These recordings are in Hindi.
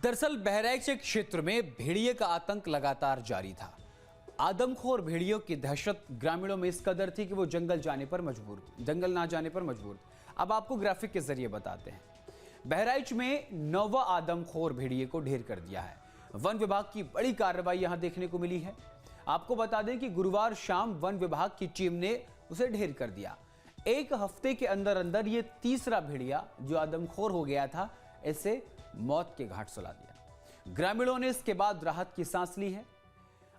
दरअसल बहराइच क्षेत्र में भेड़िए का आतंक लगातार जारी था। आदमखोर भेड़ियों की दहशत ग्रामीणों में इस कदर थी कि वो जंगल ना जाने पर मजबूर थे। अब आपको ग्राफिक के जरिए बताते हैं। बहराइच में 9वां आदमखोर भेड़िए को ढेर कर दिया है। वन विभाग की बड़ी कार्रवाई यहां देखने को मिली है। आपको बता दें कि गुरुवार शाम वन विभाग की टीम ने उसे ढेर कर दिया। एक हफ्ते के अंदर अंदर ये तीसरा भेड़िया जो आदमखोर हो गया था, इसे मौत के घाट सुला दिया। ग्रामीणों ने इसके बाद राहत की सांस ली है।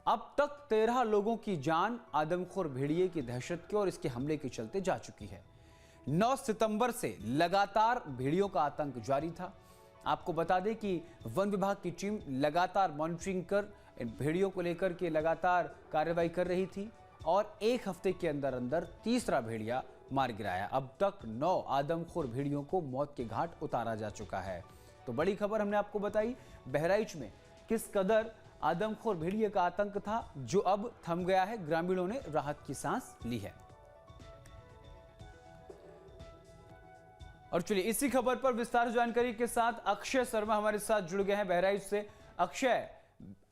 अब तक 13 लोगों की जान आदमखोर भेड़िए की दहशत के और इसके हमले के चलते जा चुकी है। 9 सितंबर से लगातार भेड़ियों का आतंक जारी था। आपको बता दें कि वन विभाग की टीम लगातार मॉनिटरिंग कर इन भेड़ियों को लेकर के लगातार कार्रवाई कर रही थी और एक हफ्ते के अंदर अंदर तीसरा भेड़िया मार गिराया। अब तक 9 आदमखोर भेड़ियों को मौत के घाट उतारा जा चुका है। तो बड़ी खबर हमने आपको बताई, बहराइच में किस कदर आदमखोर भेड़िए का आतंक था जो अब थम गया है। ग्रामीणों ने राहत की सांस ली है। और चलिए इसी खबर पर विस्तार जानकारी के साथ अक्षय शर्मा हमारे साथ जुड़ गए हैं बहराइच से। अक्षय,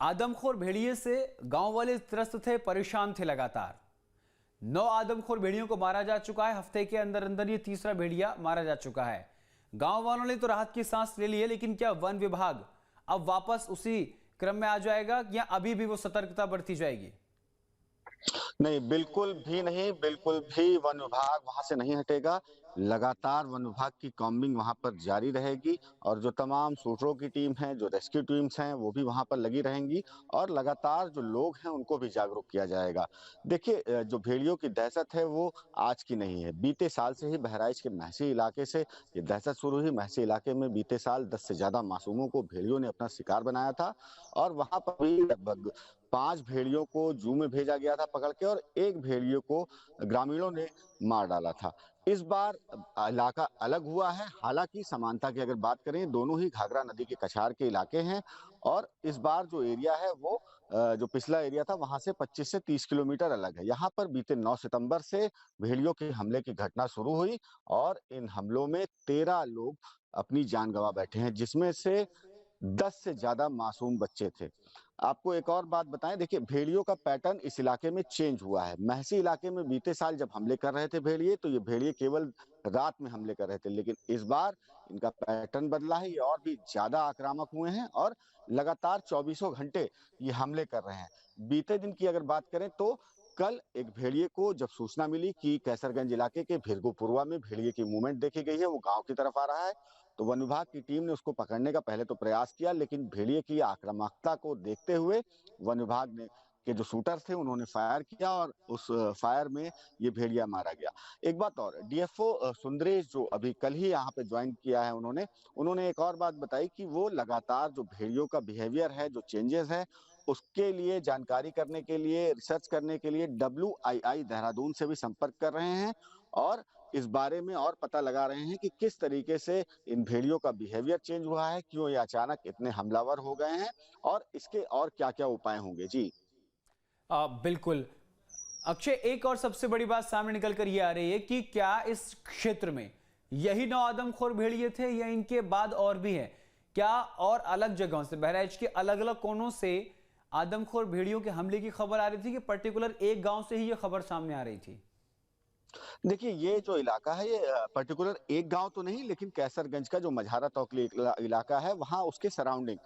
आदमखोर भेड़िए से गांव वाले त्रस्त थे, परेशान थे। लगातार 9 आदमखोर भेड़ियों को मारा जा चुका है। हफ्ते के अंदर अंदर ये तीसरा भेड़िया मारा जा चुका है। गांव वालों ने तो राहत की सांस ले ली है, लेकिन क्या वन विभाग अब वापस उसी क्रम में आ जाएगा या अभी भी वो सतर्कता बरती जाएगी? नहीं, बिल्कुल भी नहीं, बिल्कुल भी वन विभाग वहां से नहीं हटेगा। लगातार वन विभाग की कॉम्बिंग वहां पर जारी रहेगी और जो तमाम शूटरों की टीम है, जो रेस्क्यू टीम्स हैं, वो भी वहां पर लगी रहेंगी और लगातार जो लोग हैं उनको भी जागरूक किया जाएगा। देखिए, जो भेड़ियों की दहशत है वो आज की नहीं है। बीते साल से ही बहराइच के महसी इलाके से ये दहशत शुरू हुई। महसी इलाके में बीते साल 10 से ज्यादा मासूमों को भेड़ियों ने अपना शिकार बनाया था और वहां पर भी लगभग 5 भेड़ियों को जू में भेजा गया था पकड़ के और 1 भेड़िए को ग्रामीणों ने मार डाला था। इस बार इलाका अलग हुआ है। हालांकि समानता की अगर बात करें, दोनों ही घाघरा नदी के कछार के इलाके हैं और इस बार जो एरिया है वो जो पिछला एरिया था वहां से 25 से 30 किलोमीटर अलग है। यहाँ पर बीते 9 सितंबर से भेड़ियों के हमले की घटना शुरू हुई और इन हमलों में 13 लोग अपनी जान गंवा बैठे हैं, जिसमें से 10 से ज्यादा मासूम बच्चे थे। आपको एक और बात बताएं, देखिए भेड़ियों का पैटर्न इस इलाके में चेंज हुआ है। महसी इलाके में बीते साल जब हमले कर रहे थे भेड़िए, तो ये भेड़िए केवल रात में हमले कर रहे थे, लेकिन इस बार इनका पैटर्न बदला है। ये और भी ज्यादा आक्रामक हुए हैं और लगातार 24 घंटे ये हमले कर रहे हैं। बीते दिन की अगर बात करें तो कल एक भेड़िए को जब सूचना मिली कि कैसरगंज इलाके के भिरगुपुरवा में भेड़िए की मूवमेंट देखी गई है, वो गांव की तरफ आ रहा है, तो वन विभाग की टीम ने उसको पकड़ने का पहले तो प्रयास किया, लेकिन भेड़िए की आक्रामकता को देखते हुए वन विभाग ने के जो शूटर थे उन्होंने फायर किया और उस फायर में ये भेड़िया मारा गया। एक बात और, डीएफओ सुंदरेश जो अभी कल ही यहाँ पे ज्वाइन किया है, उन्होंने एक और बात बताई कि वो लगातार जो भेड़ियों का बिहेवियर है, जो चेंजेस है, उसके लिए जानकारी करने के लिए, रिसर्च करने के लिए WII देहरादून से भी संपर्क कर रहे हैं और इस बारे में और पता लगा रहे हैं कि किस तरीके से इन भेड़ियों का बिहेवियर चेंज हुआ है, क्यों ये अचानक इतने हमलावर हो गए हैं और इसके और क्या-क्या उपाय होंगे। जी बिल्कुल अक्षय, एक और सबसे बड़ी बात सामने निकल कर ये आ रही है कि क्या इस क्षेत्र में यही 9 आदमखोर भेड़िए थे या इनके बाद और भी हैं? क्या और अलग जगहों से, बहराइच के अलग अलग कोनों से आदमखोर भेड़ियों के हमले की खबर आ रही थी कि पर्टिकुलर एक गांव से ही ये खबर सामने आ रही थी? देखिए, ये जो इलाका है ये पर्टिकुलर एक गांव तो नहीं, लेकिन कैसरगंज का जो मझारा तौकली इलाका है वहां उसके सराउंडिंग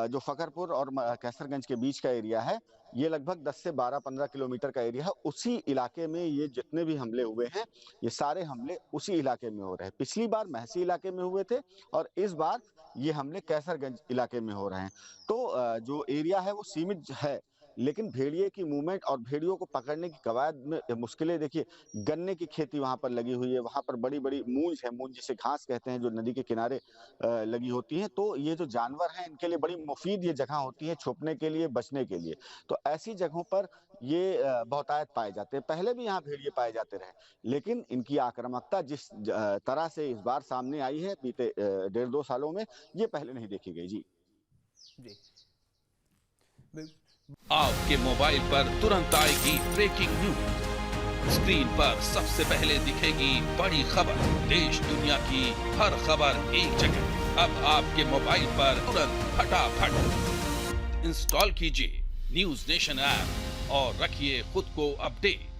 जो फकरपुर और कैसरगंज के बीच का एरिया है, ये लगभग 10 से 12-15 किलोमीटर का एरिया है। उसी इलाके में ये जितने भी हमले हुए हैं, ये सारे हमले उसी इलाके में हो रहे हैं। पिछली बार महसी इलाके में हुए थे और इस बार ये हमले कैसरगंज इलाके में हो रहे हैं। तो जो एरिया है वो सीमित है, लेकिन भेड़िए की मूवमेंट और भेड़ियों को पकड़ने की कवायद में मुश्किलें, देखिए गन्ने की खेती वहां पर लगी हुई है, वहां पर बड़ी बड़ी मूंज है, मूंज जिसे घास कहते हैं, जो नदी के किनारे लगी होती है। तो ये जो जानवर हैं इनके लिए बड़ी मुफीद ये जगह होती है, छुपने के लिए, बचने के लिए। तो ऐसी जगहों पर ये बहुतायत पाए जाते हैं। पहले भी यहाँ भेड़िए पाए जाते रहे, लेकिन इनकी आक्रामकता जिस तरह से इस बार सामने आई है बीते 1.5-2 सालों में, ये पहले नहीं देखी गई। जी आपके मोबाइल पर तुरंत आएगी ब्रेकिंग न्यूज। स्क्रीन पर सबसे पहले दिखेगी बड़ी खबर। देश दुनिया की हर खबर एक जगह। अब आपके मोबाइल पर तुरंत फटाफट इंस्टॉल कीजिए न्यूज नेशन ऐप और रखिए खुद को अपडेट।